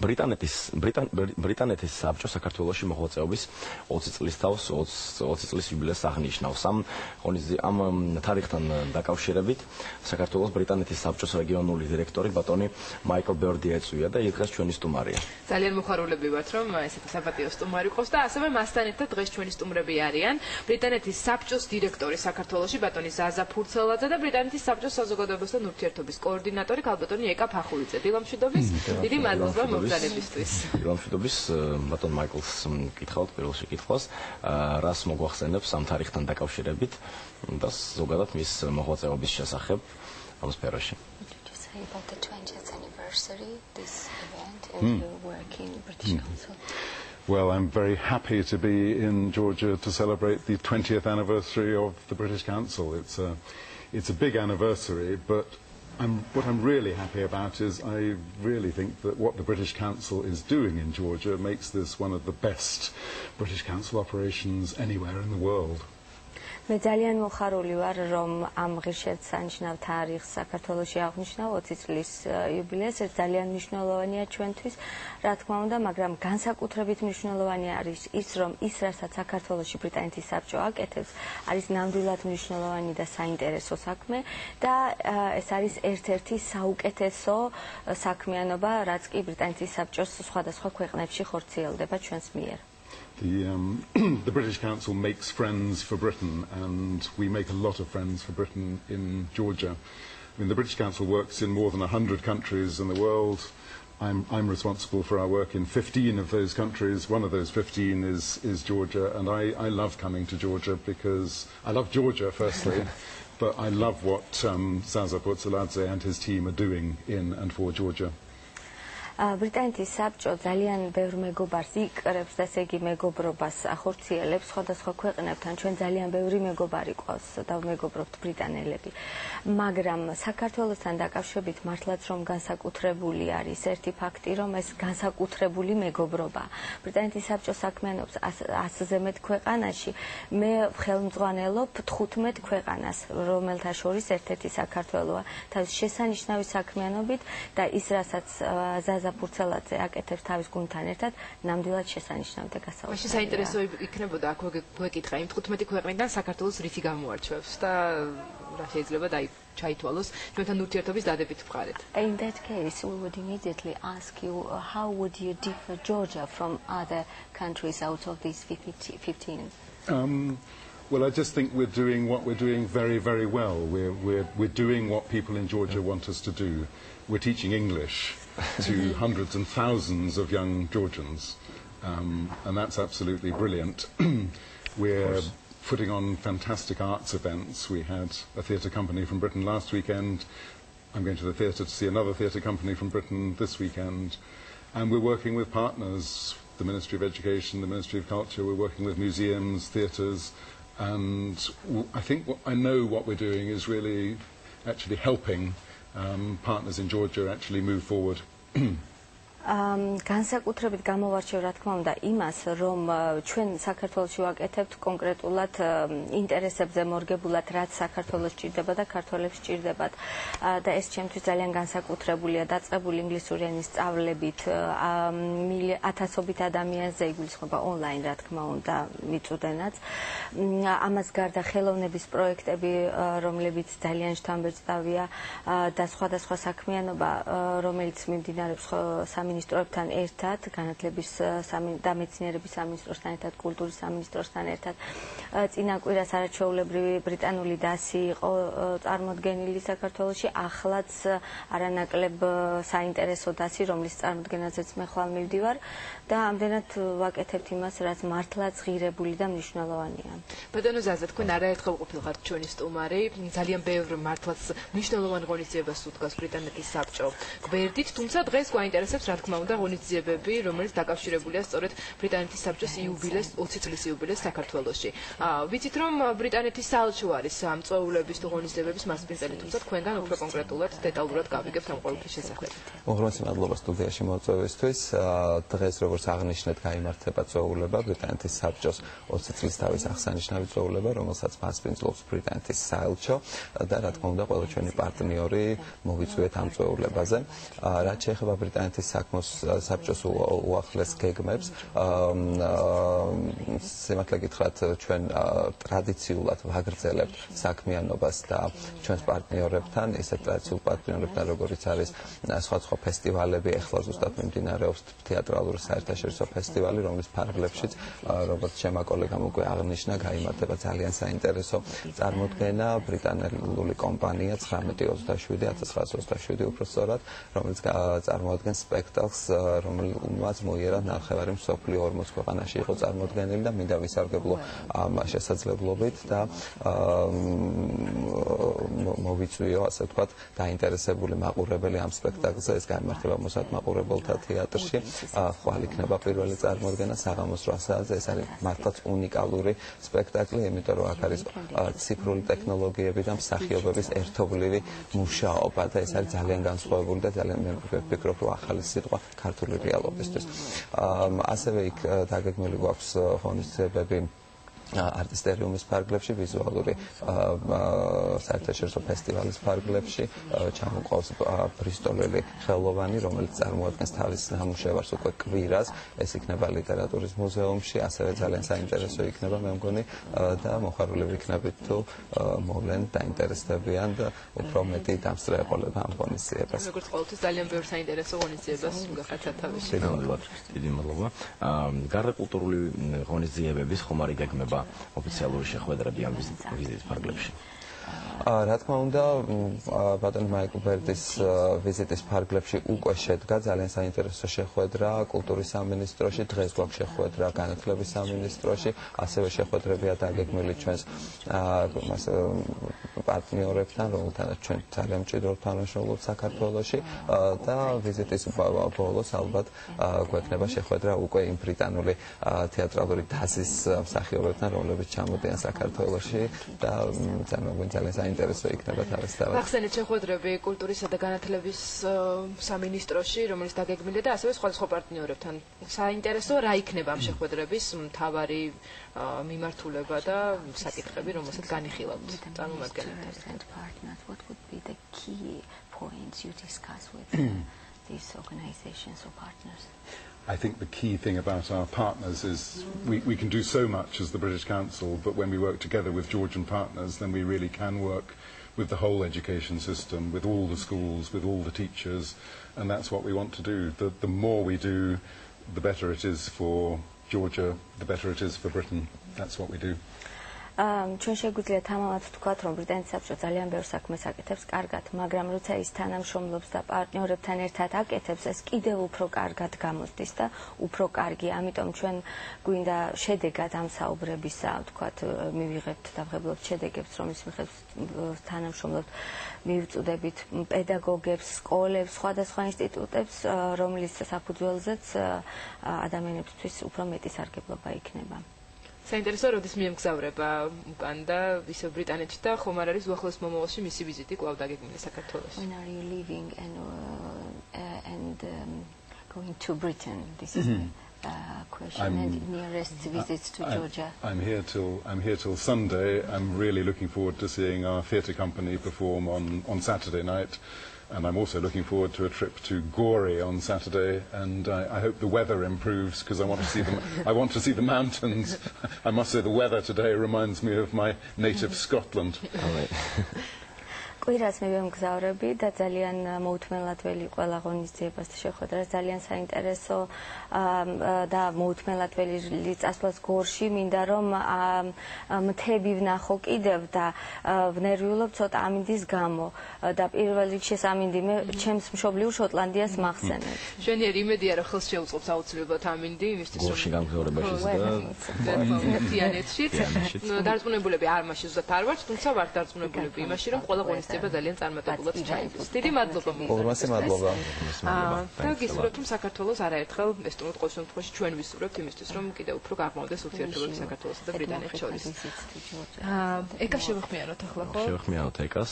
ბრიტანეთის საბჭო საქართველოში მოღვაწეობის 20 წლის თავს 20 წლის იუბილეას აღნიშნავს. ამ თარიღთან დაკავშირებით საქართველოს ბრიტანეთის საბჭოს რეგიონული დირექტორი ბატონი მაიკლ ბერდი ეწვია და დღეს ჩვენი სტუმარია. ძალიან მოხარულები ვართ, რომ ესეთი საპატიო სტუმარი ყავს და ასევე მასთან ერთად დღეს ჩვენი სტუმრები არიან ბრიტანეთის საბჭოს დირექტორი საქართველოში ბატონი ზაზა ფურცელაძე და ბრიტანეთის საბჭოს საზოგადოებასთან ურთიერთობის კოორდინატორი ქალბატონი ეკა ფახულიძე. დილამშვიდობის, დიდი მადლობა მოგზაურობისთვის. დილამშვიდობის ბატონ მაიკლს კითხავთ პირველში კითხვას, რას მოგვახსენებს ამ თარიღთან დაკავშირებით და ზოგადად მის მოღვაწეობის შესახებ ამ სფეროში. About the 20th anniversary, this event of your work in British Council? Well, I'm very happy to be in Georgia to celebrate the 20th anniversary of the British Council. It's a big anniversary, but what I'm really happy about is I really think that what the British Council is doing in Georgia makes this one of the best British Council operations anywhere in the world. მე ძალიან მოხარული ვარ, რომ ამ ღირსშესანიშნავ თარიღს საქართველოში აღნიშნავ 20 წლის იუბილეას. ეს ძალიან მნიშვნელოვანია ჩვენთვის, რა თქმა უნდა, მაგრამ განსაკუთრებით მნიშვნელოვანი არის ის, რომ ის, რასაც საქართველოში ბრიტანეთის საბჭო აკეთებს, არის ნამდვილად მნიშვნელოვანი და საინტერესო საქმე და ეს არის ერთ-ერთი საუკეთესო საქმიანობა, რაც კი ბრიტანეთის საბჭოს სხვადასხვა ქვეყნებში ხორციელდება ჩვენს მიერ. The British Council makes friends for Britain, and we make a lot of friends for Britain in Georgia. I mean, the British Council works in more than 100 countries in the world. I'm responsible for our work in 15 of those countries. One of those 15 is Georgia, and I love coming to Georgia because I love Georgia, firstly, but I love what Zaza Purtseladze and his team are doing in and for Georgia. ბრიტანეთის საბჭო ძალიან ბევრ მეგობარს იკრებს და ესე იგი მეგობრობას ახორციელებს სხვადასხვა ქვეყნებთან. ჩვენ ძალიან ბევრი მეგობარი ყავს და მეგობრობთ ბრიტანელები. მაგრამ საქართველოსთან დაკავშირებით მართლაც რომ განსაკუთრებული არის ერთი ფაქტი, რომ ეს განსაკუთრებული მეგობრობა. ბრიტანეთის საბჭო საქმიანობს 100-ზე მეტ ქვეყანაში. მე ხელმძღვანელობ 15 ქვეყანას, რომელთა შორის ერთ-ერთი საქართველოა. თავის შესანიშნავი საქმიანობით და ის, რასაც ზაფურცელაძე აკეთებს თავის გუნდთან ერთად, ნამდვილად შესანიშნავი და გასაოცარი. მაშინ საინტერესო იქნებოდა აქ გვეკითხა იმ 15 ქვეყნიდან საქართველოს რითი გამოარჩევს და რა შეიძლება ჩაითვალოს ჩვენთან ურთიერთობის დადებით მხარეთ. In that case, we would immediately ask you how would you differ Georgia from other countries out of these 15? Well, I just think we're doing what we're doing very, very well. We're doing what people in Georgia want us to do. We're teaching English to hundreds and thousands of young Georgians, and that's absolutely brilliant. We're putting on fantastic arts events. We had a theatre company from Britain last weekend. I'm going to the theatre to see another theatre company from Britain this weekend. And we're working with partners, the Ministry of Education, the Ministry of Culture. We're working with museums, theatres, and I think I know what we're doing is really actually helping partners in Georgia actually move forward. განსაკუთრებით გამოვარჩევ რა თქმა უნდა იმას, რომ ჩვენ საქართველოში ვაკეთებთ კონკრეტულად ინტერესებზე მორგებულად, რაც საქართველოს ჭირდება და ქართველებს ჭირდებათ. და ეს ჩემთვის ძალიან განსაკუთრებულია, დაწყებული ინგლისური ენის სწავლებით, ათასობით ადამიანზე იგულისხმება ონლაინ, რა თქმა უნდა, მიწუდენაც. ამას გარდა ხელოვნების პროექტები, რომლებიც ძალიან შთამბეჭდავია და სხვადასხვა საქმიანობა, რომელიც მიმდინარეობს სამინისტროებთან ერთად, განათლების და მეცნიერების სამინისტროსთან ერთად, კულტურის სამინისტროსთან ერთად. წინა კვირას არაჩვეულებრივი ბრიტანული დასი იყო წარმოდგენილი საქართველოში, ახლაც არანაკლებ საინტერესო დასი, რომლის წარმოდგენაზეც მე ხვალ მივდივარ და ამდენად ვაკეთებთ იმას, რაც მართლაც ღირებული და მნიშვნელოვანია. ბატონო ზაზა, თქვენ არაერთხელ ყოფილიყართ ჩვენი სტუმარი, ძალიან ბევრ მართლაც მნიშვნელოვან ღონისძიებას უდგას ბრიტანეთის საბჭო გვერდით, თუმცა დღეს გვაინტერესებს რა თქმა უნდა ღონისძიებები, რომელიც დაკავშირებულია სწორედ ბრიტანეთის საბჭოს იუბილეს 20 წლის იუბილეს საქართველოში. ვიცით რომ ბრიტანეთის საელჩო არის ამ წვეულების თუ ღონისძიებების მასპინძელი, თუმცა თქვენგან უფრო კონკრეტულად დეტალურად გავიგებთ ამ ყოველთვის შესახებ. უღრმესი მადლობა სტუდიაში მოწვევისთვის. დღეს როგორც აღნიშნეთ, გაიმართება წვეულება ბრიტანეთის საბჭოს 20 წლის თავის აღსანიშნავი წვეულება, რომელსაც მასპინძლობს ბრიტანეთის საელჩო და რა თქმა უნდა ყველა ჩვენი პარტნიორი მოვიწვიეთ ამ წვეულებაზე. რაც შეეხება ბრიტანეთის საქმე ეთმოს საბჭოს უახლეს გეგმებს. Სიმართლე გითხრათ, ჩვენ ტრადიციულად ვაგრძელებთ საქმიანობას და ჩვენს პარტნიორებთან, ისეთ ტრადიციულ პარტნიორებთან, როგორიც არის სხვადასხვა ფესტივალები, ეხლა ზუსტად მიმდინარეობს თეატრალური საერთაშორისო ფესტივალი, რომლის ფარგლებშიც, როგორც ჩემმა კოლეგამ უკვე აღნიშნა, გაიმართება ძალიან საინტერესო წარმოდგენა ბრიტანელი კომპანია 1927 უფრო სწორად, რომელიც წარმოადგენს სპექტაკლს, რომელმაც მოიერა ნახევარი მსოფლიო 40 ქვეყანაში იყო წარმოდგენილი და მინდა ვისარგებლო ამ შესაძლებლობით და მოვიწვიო, ასე ვთქვათ, დაინტერესებული მაყურებელი ამ სპექტაკლზე. ეს გაიმართება მოსათმაყურებელთა თეატრში. ხვალ იქნება პირველი წარმოდგენა საღამოს 8 საათზე. ეს არის მართლაც უნიკალური სპექტაკლი, იმიტომ რომ აქ არის ციფრული ტექნოლოგიები და მსახიობების ერთობლივი მუშაობა და ეს არის ძალიან განსხვავებული და ძალიან მე ვფიქრობ, რომ ახალი სიტყვა ქართული რეალობისთვის. ასევე იქ დაგეგმილი გვაქვს ღონისძიებები არტისტერიუმის ფარგლებში, ვიზუალური საერთაშორისო ფესტივალის ფარგლებში, ჩამოყავს ბრისტოლელი ხელოვანი, რომელიც წარმოადგენს თავის ნამუშევარს უკვე კვირას, ეს იქნება ლიტერატურის მუზეუმში, ასევე ძალიან საინტერესო იქნება, მე მგონი, და მოხარული ვიქნებით თუ მოვლენ დაინტერესდებიან და უფრო მეტი დამსწრეყოლება ამ ღონისძიებას. როგორც ყოველთვის ძალიან ბევრ საინტერესო ღონისძიებას გახართ სათავეში. დიდი მადლობა. გარდა კულტურული ღონისძიებების ხომ არის გეგმება ოფიციალური შეხვედრები ამ ვიზიტის ფარგლებში? რა თქმა უნდა, ბატონი მაიკლ ბერდის ვიზიტის ფარგლებში უკვე შედგა ძალიან საინტერესო შეხვედრა კულტურის სამინისტროში, დღეს გვაქვს შეხვედრა განათლების სამინისტროში, ასევე შეხვედრებია დაგეგმილი ჩვენს პარტნიორებთან, რომელთანაც ჩვენ ძალიან მჭიდროდ თანამშრომლობთ საქართველოში და ვიზიტის ბოლოს ალბათ გვექნება შეხვედრა უკვე იმ ბრიტანული თეატრალური დასის მსახიობებთან, რომლებიც ჩამოდიან საქართველოში და ძალიან საინტერესო იქნება თავისთავად. ახსენეთ შეხვედრები კულტურისა და განათლების სამინისტროში, რომელიც დაგეგმილია და ასევე სხვადასხვა პარტნიორებთან. საინტერესო რა იქნება ამ შეხვედრების მთავარი მიმართულება და საკითხები, რომელსაც განიხილავთ წარმომადგენლებთან. What would be the key points you discuss with these organizations or partners? I think the key thing about our partners is we can do so much as the British Council, but when we work together with Georgian partners, then we really can work with the whole education system, with all the schools, with all the teachers, and that's what we want to do. The more we do, the better it is for Georgia, the better it is for Britain. That's what we do. ჩვენ შეგვიძლია თამამად ვთქვათ, რომ ბრიტანეთის საბჭო ძალიან ბევრ საქმეს აკეთებს კარგად, მაგრამ როცა ის თანამშრომლობს და პარტნიორებთან ერთად აკეთებს, ეს კიდევ უფრო კარგად გამოსდის და უფრო კარგი. ამიტომ ჩვენ გვინდა შედეგად ამ საუბრებისა, ვთქვათ, მივიღებთ და ვღებლებთ შედეგებს, რომლის მიხედვით თანამშრომლობთ, მივწუდებით პედაგოგებს, სკოლებს, სხვადასხვა ინსტიტუტებს, რომლის საფუძველზეც ადამიანებისთვის უფრო მეტი სარგებლობა იქნება. საინტერესო, როდის მიემგზავრება უკან და ისევ ბრიტანეთში და ხომ არ არის უახლოეს მომავალში მისი ვიზიტი კვლავ დაგეგმილი საქართველოში? When are you leaving and going to Britain? This is the question. And nearest visits to Georgia. I'm here till Sunday. I'm really looking forward to seeing our theatre company perform on Saturday night. And I'm also looking forward to a trip to Gorey on Saturday, and I hope the weather improves because I want to see them. I want to see the mountains. I must say the weather today reminds me of my native Scotland. კვირას მივემგზავრები და ძალიან მოუთმენლად ველი ყველა ღონისძიებას და შეხვედრას ძალიან საინტერესო და მოუთმენლად ველი წასვლას გორში, მინდა რომ მთები ვნახო კიდევ და ვნერვიულობ ცოტა ამინდის გამო და პირველ რიგში ეს ამინდი მე ჩემს მშობლიურ შოტლანდიას მახსენებს. შვენიერი იმედია რომ ხელს შეუწყობს აუცილებლად ამინდი იმისთვის რომ გორში გამგზავრებაში თიანეთში დარწმუნებულები არ მაშინ ზუსტად არ ვართ, თუმცა ვართ დარწმუნებულები იმაში რომ ყველა ღონისძიება ძალიან წარმატებულად ჩაიდეს. დიდი მადლობა. უღრმესი მადლობა. და გისურვებთ რომ საქართველოს არაერთხელ ესტუმროთ ყოველ შემთხვევაში ჩვენ ვისურვებთ იმისთვის რომ კიდევ უფრო გაღმავდეს ურთიერთობები საქართველოსა და ბრიტანეთს შორის. ეკა შევხმიანოთ ახლა ხო? შევხმიანოთ ეკას.